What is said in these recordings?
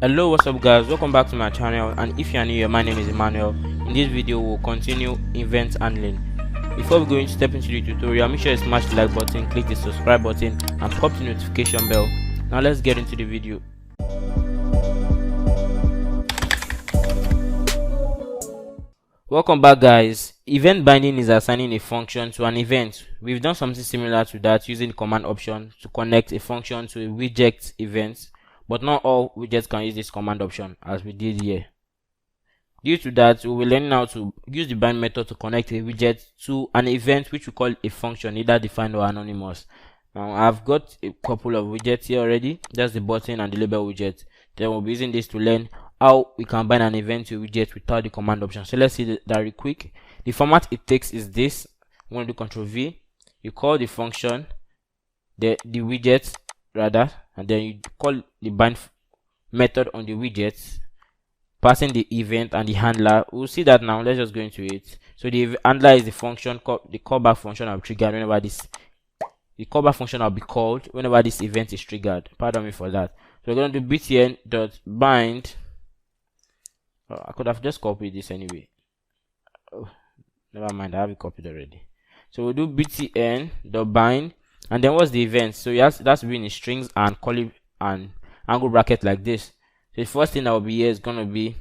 Hello, what's up guys, welcome back to my channel, and if you are new here, my name is Emmanuel. In this video we'll continue event handling. Before we go into step into the tutorial, make sure you smash the like button, click the subscribe button and pop the notification bell. Now let's get into the video. Welcome back guys. Event binding is assigning a function to an event. We've done something similar to that using the command option to connect a function to a widget event, but not all widgets can use this command option as we did here. Due to that, we will learn how to use the bind method to connect a widget to an event which we call a function, either defined or anonymous. Now I've got a couple of widgets here already. That's the button and the label widget. Then we'll be using this to learn how we can bind an event to a widget without the command option. So let's see that real quick. The format it takes is this. I'm going to do Ctrl V. You call the function, the widget rather, and then you call the bind method on the widget, passing the event and the handler. We'll see that now. Let's just go into it. So the handler is the function, the callback function will be triggered whenever the callback function will be called whenever this event is triggered. Pardon me for that. So we're going to do btn.bind. Oh, I could have just copied this anyway. Oh, never mind, I have it copied already. So we'll do btn.bind, and then what's the event? So that's been in strings and curly and angle bracket like this. So the first thing that will be here is going to be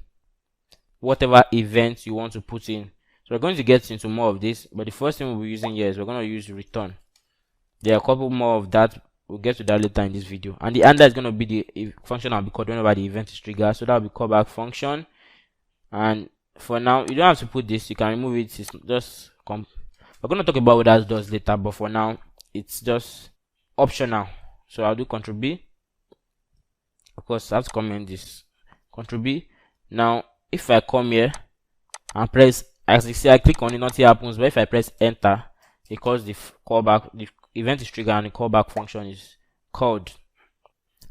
whatever event you want to put in. So we're going to get into more of this, but the first thing we'll be using here is we're going to use return. There are a couple more of that. We'll get to that later in this video. And the handler is going to be the function that will be called whenever the event is triggered. So that will be callback function. And for now, you don't have to put this. You can remove it. It's just we're going to talk about what that does later, but for now, it's just optional. So I'll do Ctrl B. Of course, I have to comment this. Ctrl B. Now, if I come here and press, as you see, I click on it, nothing happens. But if I press enter, because the callback, the event is triggered and the callback function is called.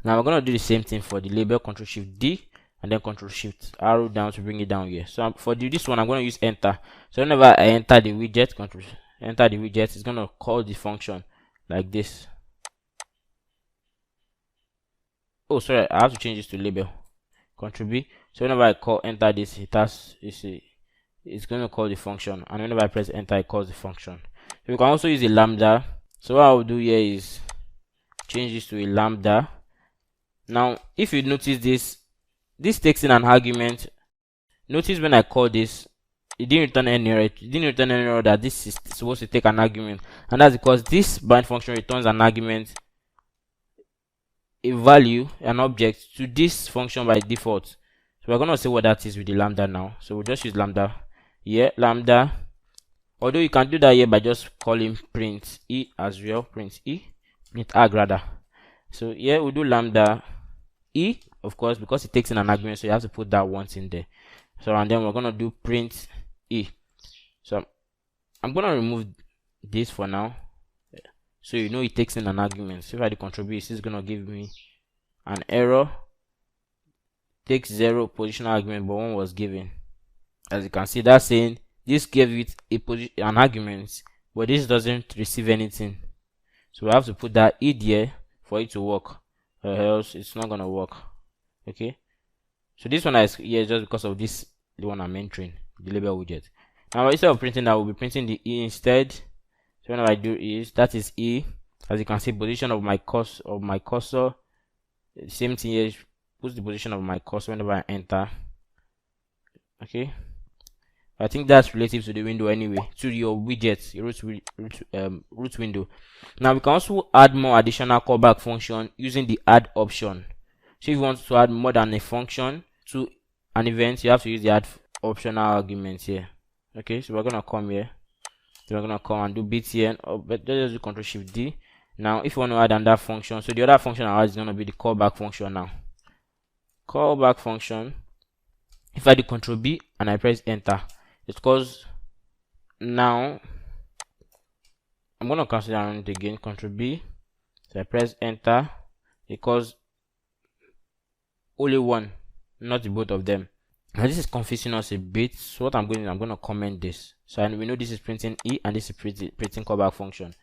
Now we're going to do the same thing for the label. Ctrl Shift D and then Ctrl Shift arrow down to bring it down here. So for this one, I'm going to use enter. So whenever I enter the widget, Ctrl enter the widget, it's going to call the function like this. Oh, sorry, I have to change this to label. Ctrl B. So whenever I call enter this, it's going to call the function, and whenever I press enter, it calls the function. So we can also use a lambda. So what I'll do here is change this to a lambda. Now, if you notice this takes in an argument. Notice when I call this, it didn't return any error. It didn't return any error that this is supposed to take an argument, and that's because this bind function returns an argument, a value, an object to this function by default. So we're going to see what that is with the lambda now. So we'll just use lambda here, lambda. Although you can do that here by just calling print e as well, print arg rather. So here we'll do lambda e, of course, because it takes in an argument, so you have to put that once in there. So and then we're going to do print e. So I'm going to remove this for now, so you know it takes in an argument. So if I do Ctrl B, it's going to give me an error. Takes 0 positional argument, but 1 was given. As you can see, that's saying this gave it an argument, but this doesn't receive anything. So we have to put that e there for it to work, or else it's not gonna work. Okay. So this one is here just because of this, the one I'm entering, the label widget. Now instead of printing that, we'll be printing the e instead. So whenever I do is, that is e. As you can see, position of my cursor. The same thing here, puts the position of my cursor whenever I enter. Okay. I think that's relative to the window anyway, to your widget, your root window. Now we can also add more additional callback function using the add option. So if you want to add more than a function to an event, you have to use the add optional arguments here. Okay, so we're gonna come here. So we're gonna come and do btn, but let's do Ctrl Shift D. Now if you want to add another function, so the other function I add is gonna be the callback function now. Callback function. If I do Ctrl B and I press enter, it's because now I'm gonna cancel that it again. Ctrl B. So I press enter because only one, not the both of them. Now this is confusing us a bit. So what I'm gonna comment this. So we know this is printing e and this is printing callback function.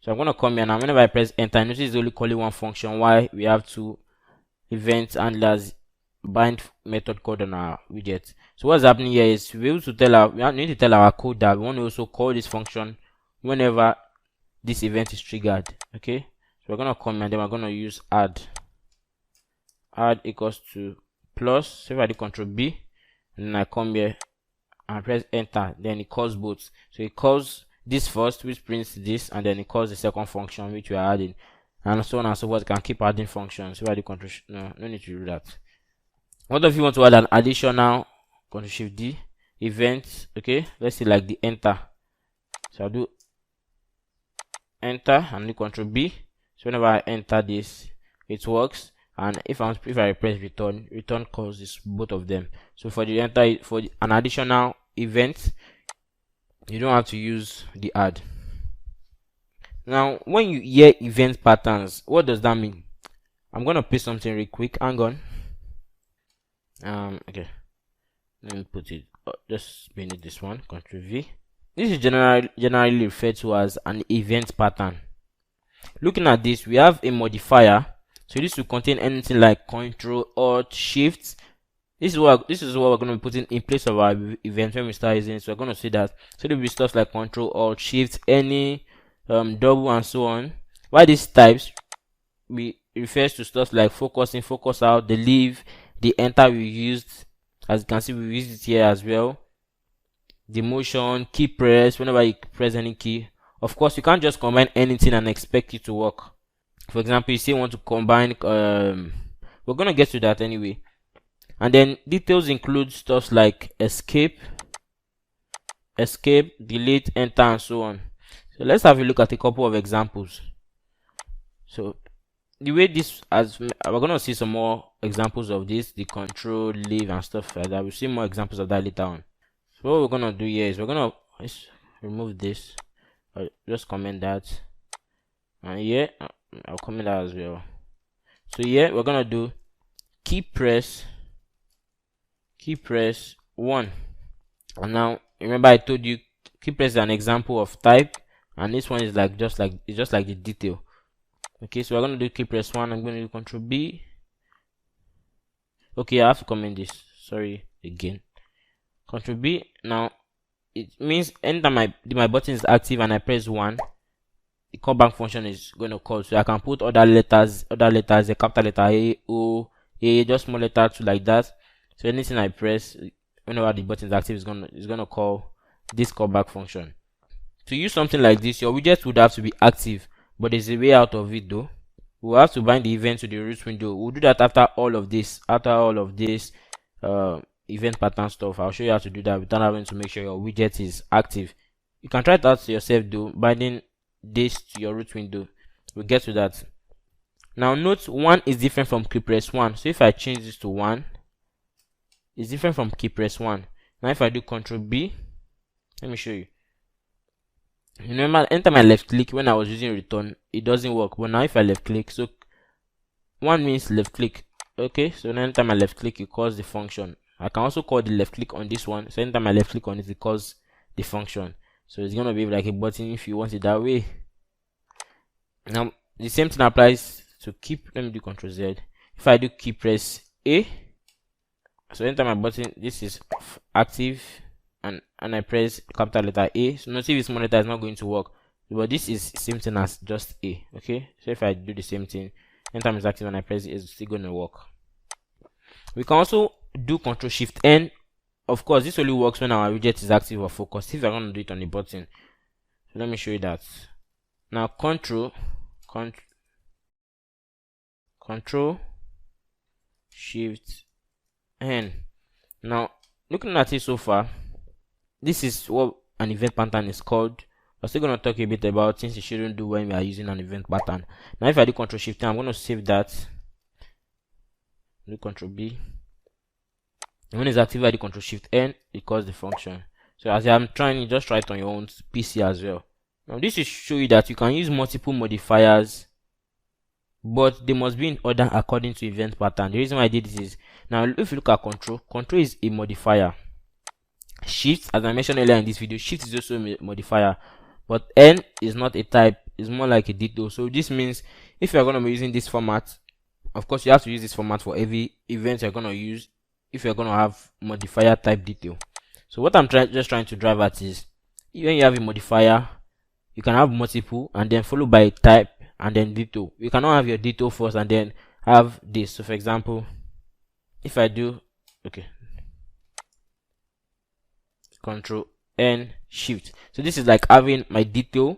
So I'm gonna come here now. Whenever I press enter, notice it's only calling one function. Why we have two event handlers bind method called on our widget. So what's happening here is we able to tell we need to tell our code that we want to also call this function whenever this event is triggered. Okay, so we're gonna come and then we're gonna use add equals to plus. So if I do control B and then I come here and press enter, then it calls both. So it calls this first, which prints this, and then it calls the second function which we are adding, and so on and so forth. You can keep adding functions. So if I do control no need to do that. What if you want to add an additional control shift D event? Okay, let's see, like the enter. So I'll do enter and do control B. So whenever I enter this, it works. And if I press return calls this both of them. So for the enter, for an additional event, you don't have to use the add. Now when you hear event patterns, what does that mean? I'm gonna paste something real quick. Hang on. Okay, let me put it, just beneath this one, Ctrl V. This is generally referred to as an event pattern. Looking at this, we have a modifier. So this will contain anything like Control Alt Shift. This is what we're going to be putting in place of our event when we start using it. So we're going to see that. So there will be stuff like Control Alt Shift, any, double, and so on. Why these types refers to stuff like focus in, focus out, the leave, the enter we used. As you can see, we used it here as well. The motion, key press, whenever you press any key. Of course, you can't just combine anything and expect it to work. For example, you say you want to combine, we're gonna get to that anyway. And then details include stuff like escape, delete, enter, and so on. So let's have a look at a couple of examples. So the way this, as we're gonna see some more examples of this, the control, leave, and stuff like that. We'll see more examples of that later on. So what we're gonna do here is let's remove this, or just comment that, and here I'll comment that as well. So here we're gonna do key press 1. And now remember I told you key press is an example of type, and this one is like just like the detail. Okay, so we're gonna do key press 1. I'm gonna do Control B. Okay, I have to comment this. Sorry again. Control B. Now it means anytime my button is active and I press 1, the callback function is going to call. So I can put other letters, a capital letter A, O, A, just small letter 2 like that. So anything I press, whenever the button is active, is gonna call this callback function. To use something like this, your widget would have to be active, but there's a way out of it though. We'll have to bind the event to the root window. We'll do that after all of this. Event pattern stuff. I'll show you how to do that without having to make sure your widget is active. You can try it out yourself though, binding this to your root window. We'll get to that. Now note 1 is different from key press 1. So if I change this to 1, it's different from key press 1. Now if I do Control B, let me show you. Remember, enter my left click when I was using return, it doesn't work. But now if I left click, so 1 means left click. Okay, so now enter my left click, it calls the function. I can also call the left click on this one. So anytime I left click on it, it calls the function. So it's gonna be like a button if you want it that way. Now the same thing applies to keep. Let me do Control Z. If I do key press A, so anytime my button, this is active, and I press capital letter A. So notice if small letter is not going to work, but this is same thing as just A. Okay, so if I do the same thing, anytime it's active and I press it, it's still gonna work. We can also do Control Shift N. Of course, this only works when our widget is active or focused. If you're going to do it on the button, so let me show you that. Now Control Shift N. Now looking at it so far, this is what an event pattern is called. We're still going to talk a bit about things you shouldn't do when we are using an event pattern. Now if I do Control Shift N, I'm going to save that. Do Control B. When it's active, I do Control Shift N, it calls the function. So as I'm trying, you just try it on your own PC as well. Now this is show you that you can use multiple modifiers, but they must be in order according to event pattern. The reason why I did this is, now if you look at control is a modifier. Shift, as I mentioned earlier in this video, shift is also a modifier, but N is not a type, it's more like a detail. So this means if you're going to be using this format of course you have to use this format for every event you're going to use if you're going to have modifier type detail. So what I'm just trying to drive at is, when you have a modifier, you can have multiple and then followed by type and then detail. You cannot have your detail first and then have this. So for example, if I do, okay, Control N Shift, so this is like having my detail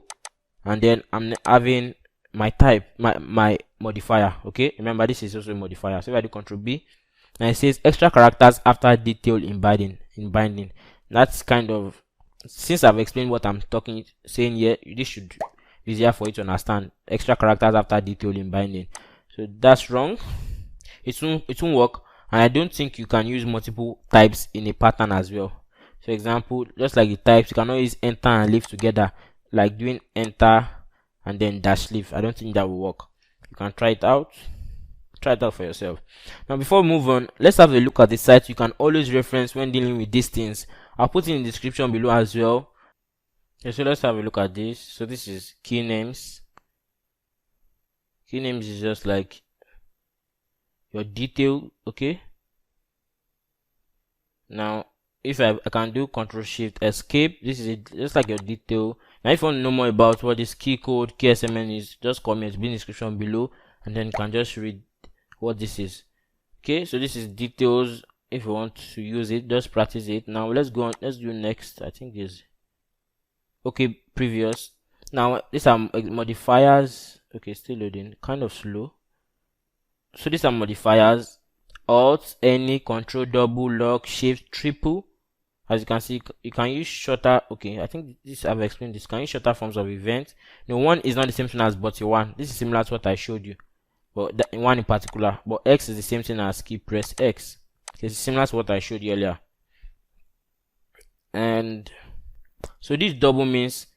and then I'm having my type, my modifier. Okay, remember this is also a modifier. So if I do Control B, and it says extra characters after detail in binding. That's kind of, since I've explained what I'm saying here, this should be easier for you to understand. Extra characters after detail in binding. So that's wrong. It won't work, and I don't think you can use multiple types in a pattern as well. For example, just like the types, you cannot use enter and leave together, like doing enter and then dash leave. I don't think that will work. You can try it out. Try it out for yourself. Now before we move on, let's have a look at the site you can always reference when dealing with these things. I'll put it in the description below as well. Okay, so let's have a look at this. So this is key names. Key names is just like your detail. Okay, now if I can do Control Shift Escape, this is just like your detail. Now if you want to know more about what this key code KSMN is, just comment in the description below and then you can just read what this is. Okay, so this is details. If you want to use it, just practice it. Now let's go on, let's do next. I think this, okay, previous. Now these are modifiers. Okay, still loading, kind of slow. So these are modifiers: Alt, any, Control, double, lock, shift, triple. As you can see, you can use shorter. Okay, I think this, I've explained this. Can use shorter forms of event. No, one is not the same thing as but one. This is similar to what I showed you, but one in particular. But X is the same thing as key press X. It's similar to what I showed you earlier. And so this double means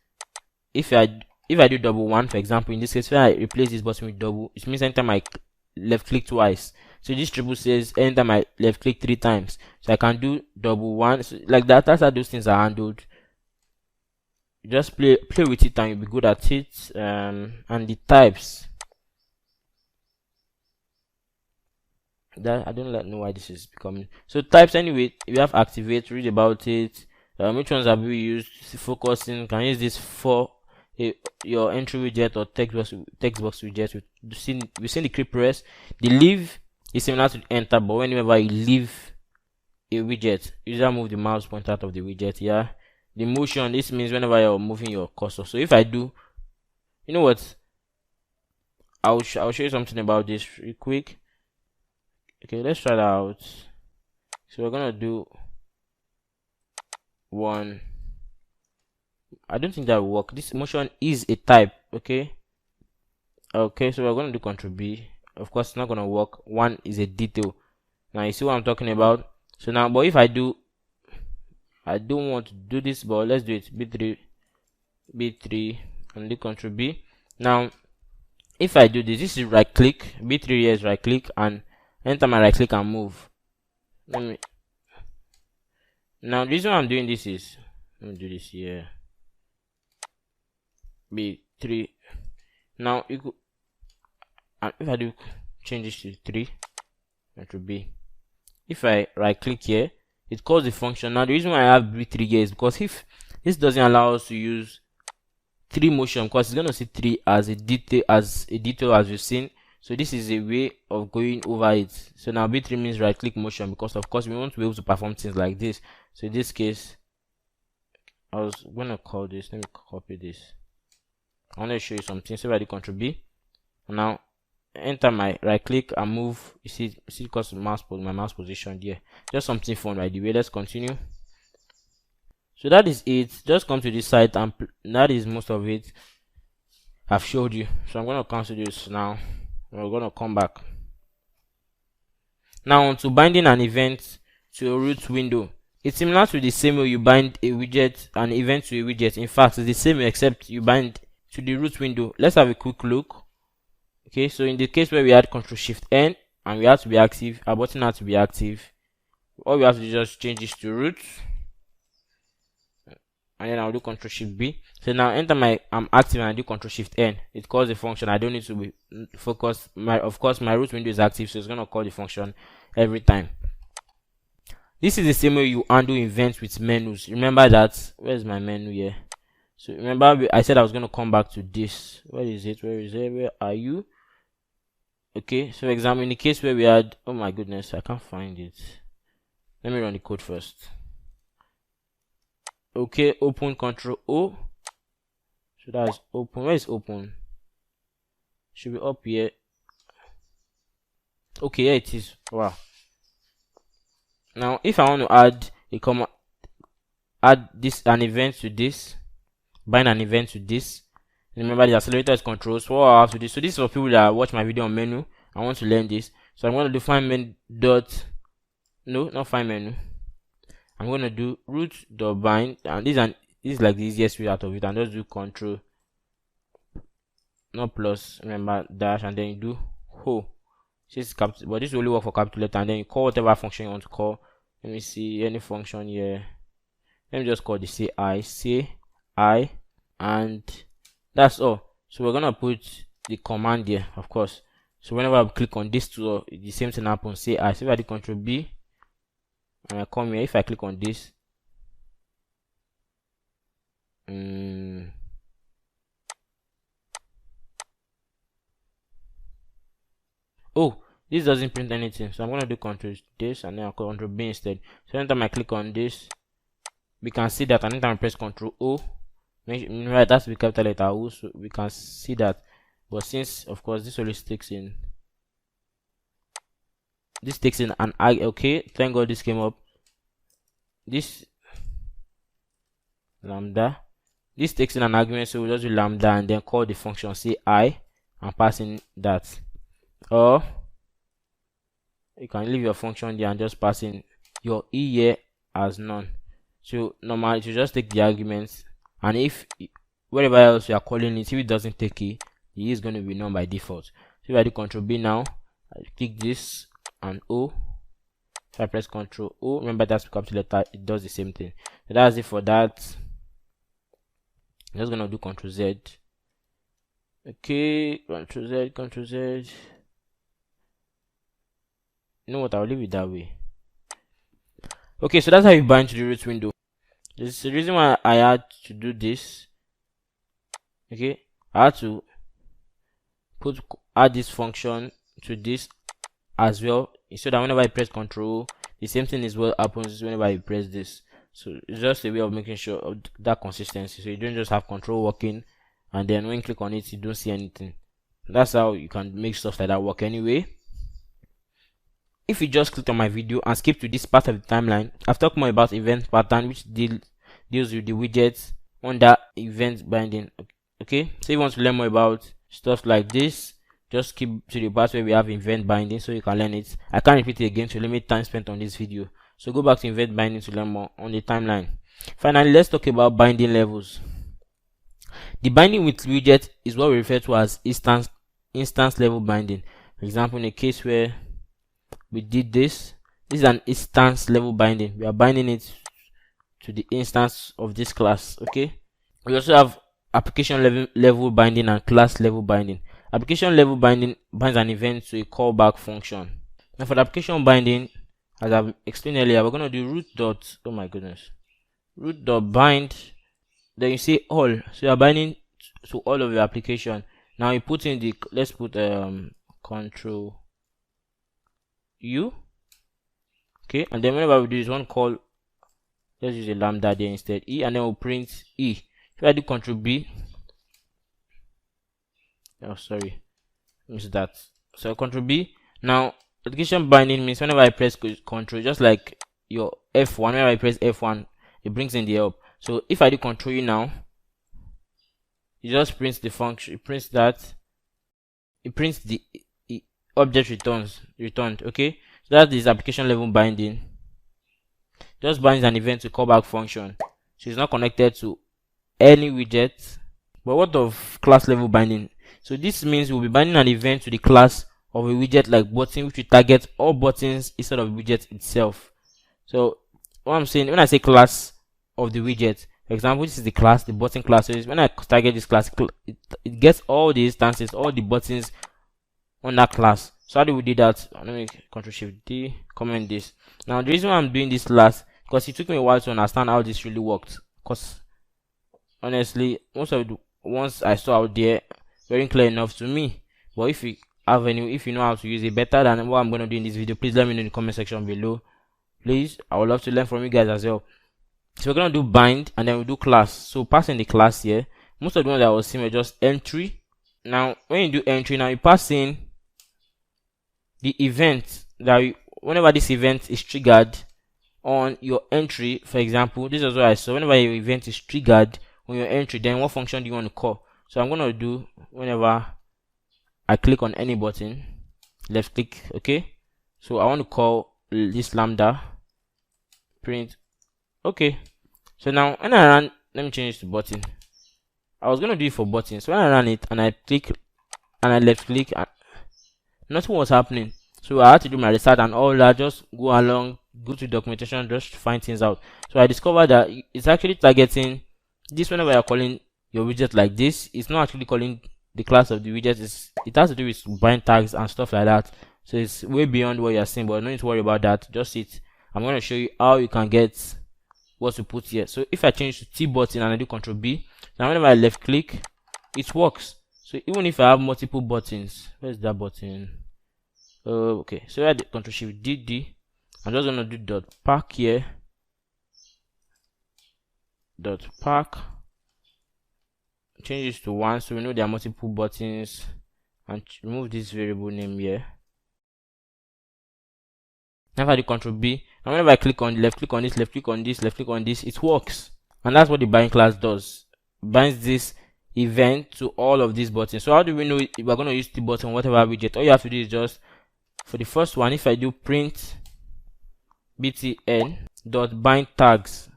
if I do double one, for example, in this case, when I replace this button with double, it means anytime I left click twice. So this triple says anytime I left click 3 times. So I can do double one, so like that. That's how those things are handled. Just play with it and you'll be good at it. And the types, that I don't know why this is becoming. So types, anyway, you have activate, read about it. Which ones have we used? Focusing, can use this for your entry widget or text box widget. We've seen the key press. The leave is similar to enter, but whenever you leave a widget, you just move the mouse pointer out of the widget. Yeah, the motion, this means whenever you're moving your cursor. So if I do, you know what, I'll show you something about this real quick. Okay, let's try that out. So we're gonna do one. I don't think that will work. This motion is a type. Okay, so we're gonna do Control B. Of course it's not gonna work. One is a detail. Now you see what I'm talking about. So now, but if I don't want to do this, but let's do it. B3 and do Control B. Now if I do this is right click. B3 here is right click, and anytime I right click and move. Now the reason I'm doing this is, let me do this here. B3. Now you could, and if I do change this to 3, that will be, if I right click here, it calls the function. Now the reason why I have B3 here is because if this doesn't allow us to use 3 motion, because it's gonna see 3 as a detail, as we've seen. So this is a way of going over it. So now B3 means right click motion, because of course we want to be able to perform things like this. So in this case, I was gonna call this, let me copy this. I want to show you something. So if I do Control B, now enter my right click and move. You see because my mouse position there. Just something fun by the way. Let's continue. So that is it. Just come to this site and that is most of it I've showed you. So I'm gonna cancel this now. We're gonna come back now on to binding an event to a root window. It's similar to the same way you bind a widget, an event to a widget. In fact, it's the same way except you bind to the root window. Let's have a quick look. Okay, so in the case where we had Control Shift N and we have to be active, our button had to be active. All we have to do is just change this to root. and then I'll do Control Shift B. So now enter I'm active and I do Control Shift N. It calls the function. I don't need to be focused. Of course my root window is active, so it's gonna call the function every time. This is the same way you undo events with menus. Remember that. Where's my menu here? So remember I said I was gonna come back to this. Where is it? Where are you? Okay, so example, in the case where we had, oh my goodness, I can't find it. Let me run the code first. Okay, open Control O. So that is open. Where is open? Should be up here. Okay, here it is. Wow. Now if I want to add a comma, add an event to this, bind an event to this. Remember the accelerator is controls. So what I have to do, so this is for people that watch my video on menu. I want to learn this, so I'm going to define menu dot, no, not find menu. I'm going to do root.bind, and this is like the easiest way out of it, and just do control, not plus, remember dash, and then you do ho. This capital, but this will only work for capital letter, and then you call whatever function you want to call. Let me see any function here. Let me just call this CI, and that's all. So we're gonna put the command here, of course. So whenever I click on this tool, the same thing happens. CI. So if I do Control B and I come here, if I click on this, oh, this doesn't print anything, so I'm gonna do Control this and then I'll Control B instead. So anytime I click on this, we can see that anytime I press Control O, right, that's the capital letter O, so we can see that. But since of course this only takes in an okay, thank God this came up. This lambda, this takes in an argument, so we'll just do lambda and then call the function CI and pass in that. Or you can leave your function there and just pass in your E here as none. So normally you just take the arguments, and if wherever else you are calling it, if it doesn't take it, E is going to be none by default. So if I do Control B now, I click this and O. If I press Control O, remember that's the capital letter, it does the same thing. So that's it for that. I'm just gonna do Control Z. Okay, Control Z. You know what, I'll leave it that way. Okay, so that's how you bind to the root window. There's the reason why I had to do this. Okay, I had to add this function to this as well, so that whenever I press Control, the same thing is what happens whenever I press this. So it's just a way of making sure of that consistency, so you don't just have Control working and then when you click on it you don't see anything. That's how you can make stuff like that work anyway. If you just clicked on my video and skip to this part of the timeline, I've talked more about event pattern, which deals with the widgets under event binding. Okay, so if you want to learn more about stuff like this, just keep to the part where we have event binding so you can learn it. I can't repeat it again to limit time spent on this video, so go back to event binding to learn more on the timeline. Finally, let's talk about binding levels. The binding with widget is what we refer to as instance level binding. For example, in a case where we did this is an instance level binding. We are binding it to the instance of this class. Okay, we also have application level binding and class level binding. Application level binding binds an event to a callback function. Now for the application binding, as I've explained earlier, we're going to do root.bind. Then you say all, so you're binding to all of your application. Now you put in the, let's put Control U. Okay, and then whenever we do this one call, let's use a lambda there instead, E, and then we'll print E. If I do Control B, oh sorry, missed that. So Control B. Now application binding means whenever I press Control, just like your F1, whenever I press F1, it brings in the help. So if I do Control U now, it just prints the function, it prints that, it prints the object returned. Okay, so that is application level binding. Just binds an event to callback function, so it's not connected to any widget. But what of class level binding? So this means we'll be binding an event to the class of a widget like button, which will target all buttons instead of widget itself. So what I'm saying, when I say class of the widget, For example, this is the class, the button class. So when I target this class, it gets all the instances, all the buttons on that class. So how do we do that? Let me Ctrl+Shift+D, comment this. Now the reason why I'm doing this last, because it took me a while to understand how this really worked, because honestly most of the ones I saw out there weren't clear enough to me. But if you have any, if you know how to use it better than what I'm going to do in this video, please let me know in the comment section below. Please, I would love to learn from you guys as well. So we're going to do bind, and then we do class. So passing the class here, most of the ones that I was seeing were just entry. Now when you do entry, now you pass in the event that whenever this event is triggered on your entry. For example, this is what I saw. Whenever your event is triggered on your entry, then what function do you want to call? So I'm going to do, whenever I click on any button, left click, okay, so I want to call this lambda print. Okay, so now when I run, let me change this to button. I was going to do it for button. So when I ran it and I click and I left click, and nothing was happening. So I had to do my restart and all that, just go along, go to documentation, just find things out. So I discovered that it's actually targeting this. Whenever you're calling your widget like this, it's not actually calling the class of the widget. It has to do with bind tags and stuff like that. So it's way beyond what you're seeing, but no need to worry about that. Just it. I'm going to show you how you can get what to put here. So if I change to T button and I do Ctrl+B, now whenever I left click, it works. So even if I have multiple buttons, where's that button? Okay, so I did Ctrl+Shift+D. I'm just gonna do dot pack here. Dot pack. Change this to 1 so we know there are multiple buttons, and remove this variable name here. Now if I do Ctrl+B, and whenever I click on left click on this, left click on this, left click on this, it works. And that's what the bind class does. It binds this event to all of these buttons. So how do we know if we're going to use the button whatever widget? All you have to do is just, for the first one, if I do print btn dot bind tags,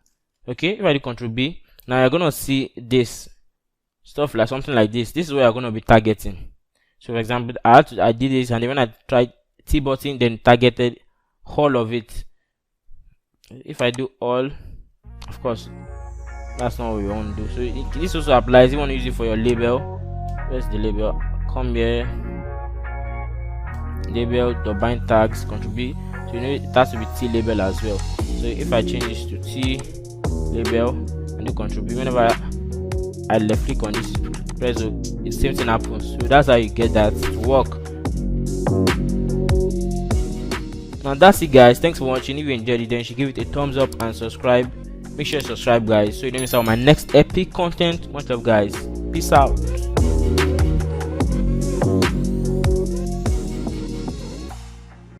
okay, if I do Ctrl+B, now you're going to see this stuff like something like this. This is where you're going to be targeting. So for example, I did this, and then when I tried T button, then targeted all of it. If I do all, of course that's not what we want to do. So this also applies. You want to use it for your label. Where's the label? Come here, label dot bind tags, Ctrl+B. So you know it has to be T label as well. So if I change this to T label and do Ctrl+B, whenever I left click on this, press the same thing happens. So that's how you get that to work. Now that's it guys, thanks for watching. If you enjoyed it, then you should give it a thumbs up and subscribe. Make sure you subscribe guys so you don't miss out on my next epic content. Much love guys, peace out.